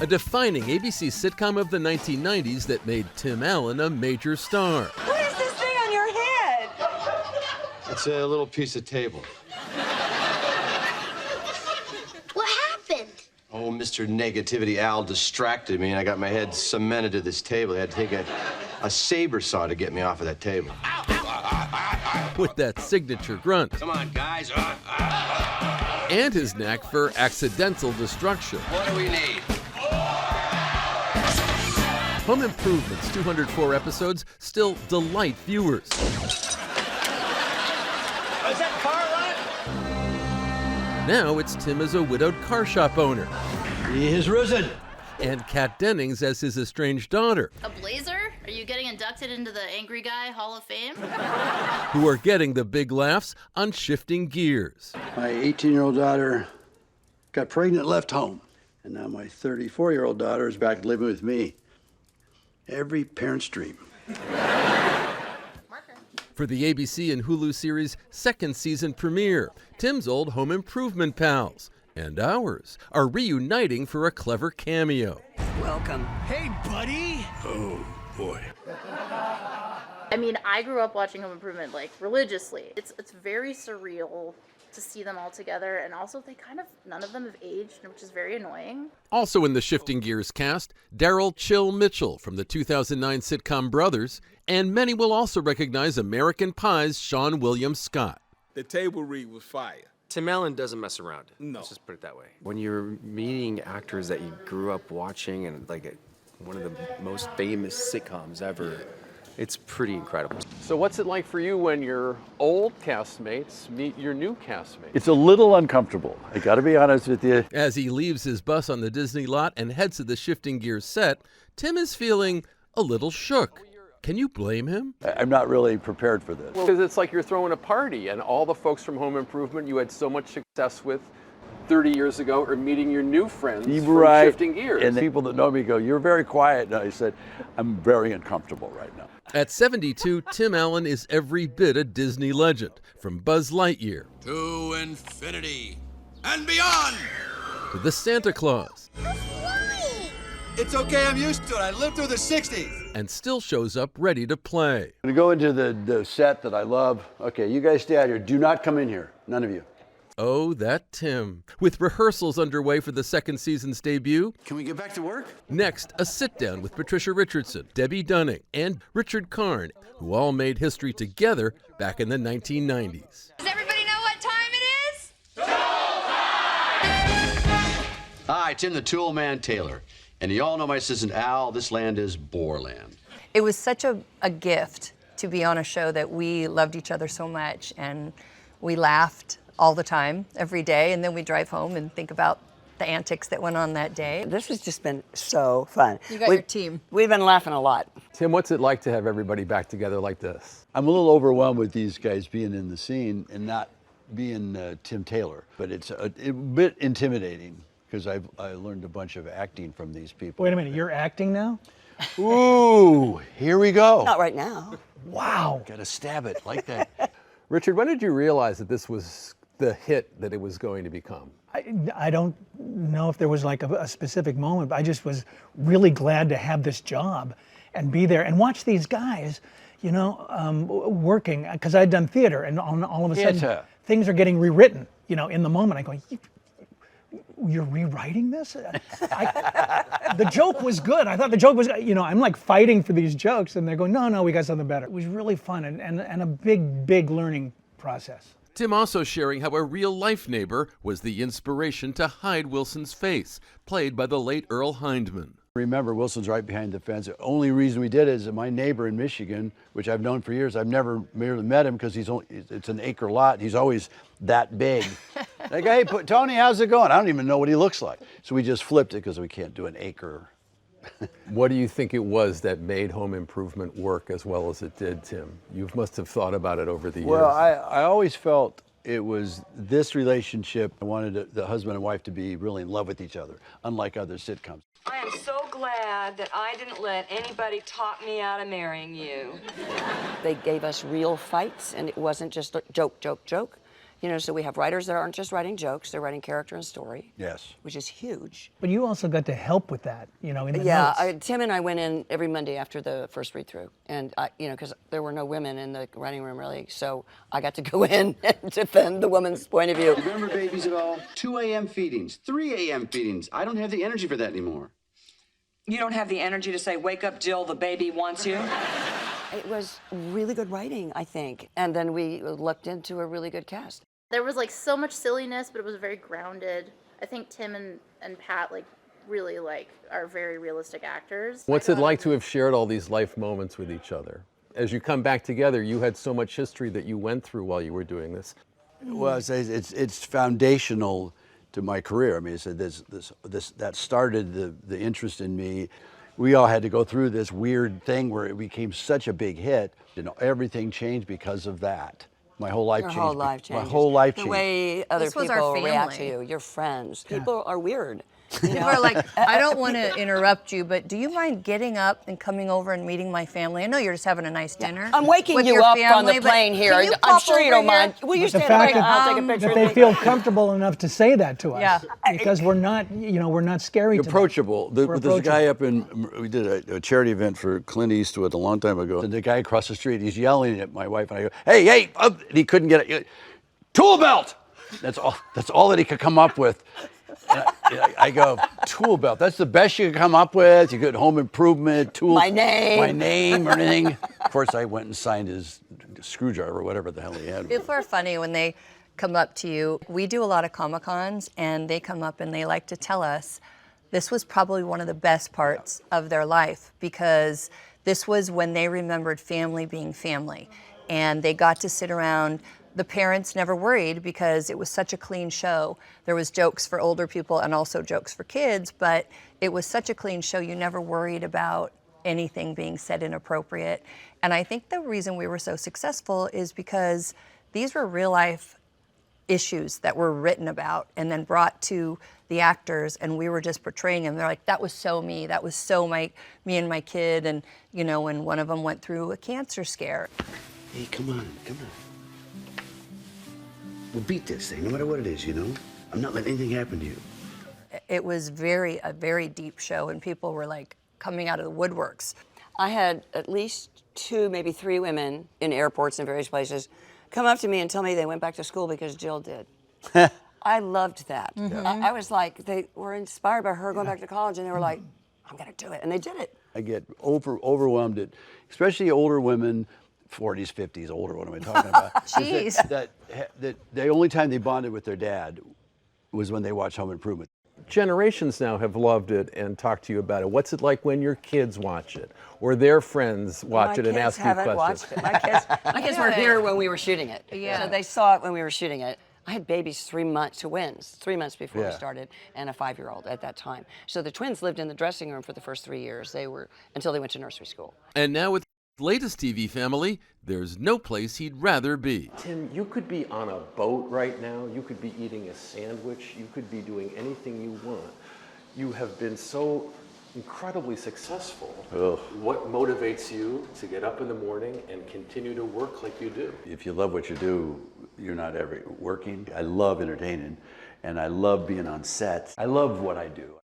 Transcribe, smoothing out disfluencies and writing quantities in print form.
a defining ABC sitcom of the 1990s that made Tim Allen a major star. What is this thing on your head? It's a little piece of table. What happened? Oh, Mr. Negativity Al distracted me, and I got my head cemented to this table. I had to take a saber saw to get me off of that table. With that signature grunt. Come on, guys. And his knack for accidental destruction. What do we need? Home Improvement's 204 episodes still delight viewers. Is that car lot? Now it's Tim as a widowed car shop owner. He has risen. And Kat Dennings as his estranged daughter. A blazer? Are you getting inducted into the Angry Guy Hall of Fame? Who are getting the big laughs on Shifting Gears. My 18-year-old daughter got pregnant and left home. And now my 34-year-old daughter is back living with me. Every parent's dream. For the ABC and Hulu series' second season premiere, Tim's old home improvement pals and ours are reuniting for a clever cameo. Welcome. Hey, buddy. Oh, boy. I mean, I grew up watching Home Improvement, like, religiously. It's very surreal to see them all together, and also none of them have aged, which is very annoying. Also in the Shifting Gears cast, Daryl Chill Mitchell from the 2009 sitcom Brothers, and many will also recognize American Pie's Sean William Scott. The table read was fire. Tim Allen doesn't mess around. No. Let's just put it that way. When you're meeting actors that you grew up watching and like one of the most famous sitcoms ever, it's pretty incredible. So what's it like for you when your old castmates meet your new castmates? It's a little uncomfortable. I gotta be honest with you. As he leaves his bus on the Disney lot and heads to the Shifting Gears set, Tim is feeling a little shook. Can you blame him? I'm not really prepared for this. Because it's like you're throwing a party and all the folks from Home Improvement you had so much success with 30 years ago are meeting your new friends from Shifting Gears. And the people that know me go, "You're very quiet." And I said, "I'm very uncomfortable right now." At 72, Tim Allen is every bit a Disney legend, from Buzz Lightyear to infinity and beyond. to the Santa Claus. It's okay, I'm used to it. I lived through the 60s. And still shows up ready to play. I'm gonna go into the set that I love. Okay, you guys stay out here. Do not come in here. None of you. Oh, that Tim. With rehearsals underway for the second season's debut. Can we get back to work? Next, a sit-down with Patricia Richardson, Debbe Dunning, and Richard Karn, who all made history together back in the 1990s. Does everybody know what time it is? Hi, Tim the Tool Man Taylor. And you all know my assistant Al, this land is Boarland. It was such a gift to be on a show that we loved each other so much, and we laughed all the time, every day, and then we drive home and think about the antics that went on that day. This has just been so fun. You got your team. We've been laughing a lot. Tim, what's it like to have everybody back together like this? I'm a little overwhelmed with these guys being in the scene and not being Tim Taylor, but it's a bit intimidating because I learned a bunch of acting from these people. Wait a minute, you're acting now? Ooh, here we go. Not right now. Wow. Gotta stab it like that. Richard, when did you realize that this was the hit that it was going to become? I don't know if there was like a specific moment, but I just was really glad to have this job and be there and watch these guys, you know, working, because I'd done theater, and all of a sudden things are getting rewritten, you know, in the moment. I go, you're rewriting this? The joke was good. I thought the joke was, you know, I'm like fighting for these jokes, and they're going, no, we got something better. It was really fun and a big learning process. Tim also sharing how a real-life neighbor was the inspiration to hide Wilson's face, played by the late Earl Hindman. Remember, Wilson's right behind the fence. The only reason we did it is that my neighbor in Michigan, which I've known for years, I've never merely met him because it's an acre lot. He's always that big. Like, hey, Tony, how's it going? I don't even know what he looks like. So we just flipped it because we can't do an acre. What do you think it was that made Home Improvement work as well as it did, Tim? You must have thought about it over the years. Well, I always felt it was this relationship. I wanted the husband and wife to be really in love with each other, unlike other sitcoms. I am so glad that I didn't let anybody talk me out of marrying you. They gave us real fights, and it wasn't just a joke. You know, so we have writers that aren't just writing jokes, they're writing character and story. Yes. Which is huge. But you also got to help with that, you know, in the Yeah, notes. Tim and I went in every Monday after the first read-through. And, you know, because there were no women in the writing room, really. So I got to go in and defend the woman's point of view. Remember babies at all? 2 a.m. feedings, 3 a.m. feedings. I don't have the energy for that anymore. You don't have the energy to say, wake up, Jill, the baby wants you? It was really good writing, I think. And then we looked into a really good cast. There was like so much silliness, but it was very grounded. I think Tim and Pat like really like are very realistic actors. What's it like to have shared all these life moments with each other? As you come back together, you had so much history that you went through while you were doing this. Well, it's foundational to my career. I mean, that started the interest in me. We all had to go through this weird thing where it became such a big hit. You know, everything changed because of that. My whole life changed. Your whole life changes. My whole life the changed. The way other This was our people react to family. you, your friends. People are weird. People are like, I don't want to interrupt you, but do you mind getting up and coming over and meeting my family? I know you're just having a nice dinner. I'm waking with you your up on the family, but plane here. can you I'm pop sure you over don't mind. here? Will you But the stand fact away? I'll take a picture that of they me. feel comfortable enough to say that to us. Yeah. Because we're not, you know, we're not scary to them. Approachable. We're There's a guy up in, we did a charity event for Clint Eastwood a long time ago. And the guy across the street, he's yelling at my wife, and I go, hey, up. And he couldn't get it. Tool belt! That's all that he could come up with. And I go, tool belt, that's the best you could come up with? You could Home Improvement, tool. My name or anything. Of course, I went and signed his screwdriver or whatever the hell he had. People are funny when they come up to you. We do a lot of Comic-Cons, and they come up and they like to tell us this was probably one of the best parts of their life, because this was when they remembered family being family. And they got to sit around. The parents never worried because it was such a clean show. There was jokes for older people and also jokes for kids, but it was such a clean show, you never worried about anything being said inappropriate. And I think the reason we were so successful is because these were real life issues that were written about and then brought to the actors, and we were just portraying them. They're like, that was so me, that was so me and my kid. And you know, when one of them went through a cancer scare. Hey, come on. We'll beat this thing, no matter what it is, you know? I'm not letting anything happen to you. It was a very deep show, and people were like coming out of the woodworks. I had at least 2, maybe 3 women in airports and various places come up to me and tell me they went back to school because Jill did. I loved that. Mm-hmm. I was like, they were inspired by her going back to college, and they were like, I'm gonna do it, and they did it. I get overwhelmed at, especially older women, 40s, 50s, older, what am I talking about? Jeez. That the only time they bonded with their dad was when they watched Home Improvement. Generations now have loved it and talked to you about it. What's it like when your kids watch it or their friends watch it and ask you questions? Watched it. My kids were here when we were shooting it. Yeah. So they saw it when we were shooting it. I had babies, 3 months, twins, 3 months before we started, and a 5-year-old at that time. So the twins lived in the dressing room for the first 3 years. Until they went to nursery school. And now with his latest TV family, there's no place he'd rather be. Tim, you could be on a boat right now. You could be eating a sandwich. You could be doing anything you want. You have been so incredibly successful. Ugh. What motivates you to get up in the morning and continue to work like you do? If you love what you do, you're not ever working. I love entertaining, and I love being on set. I love what I do.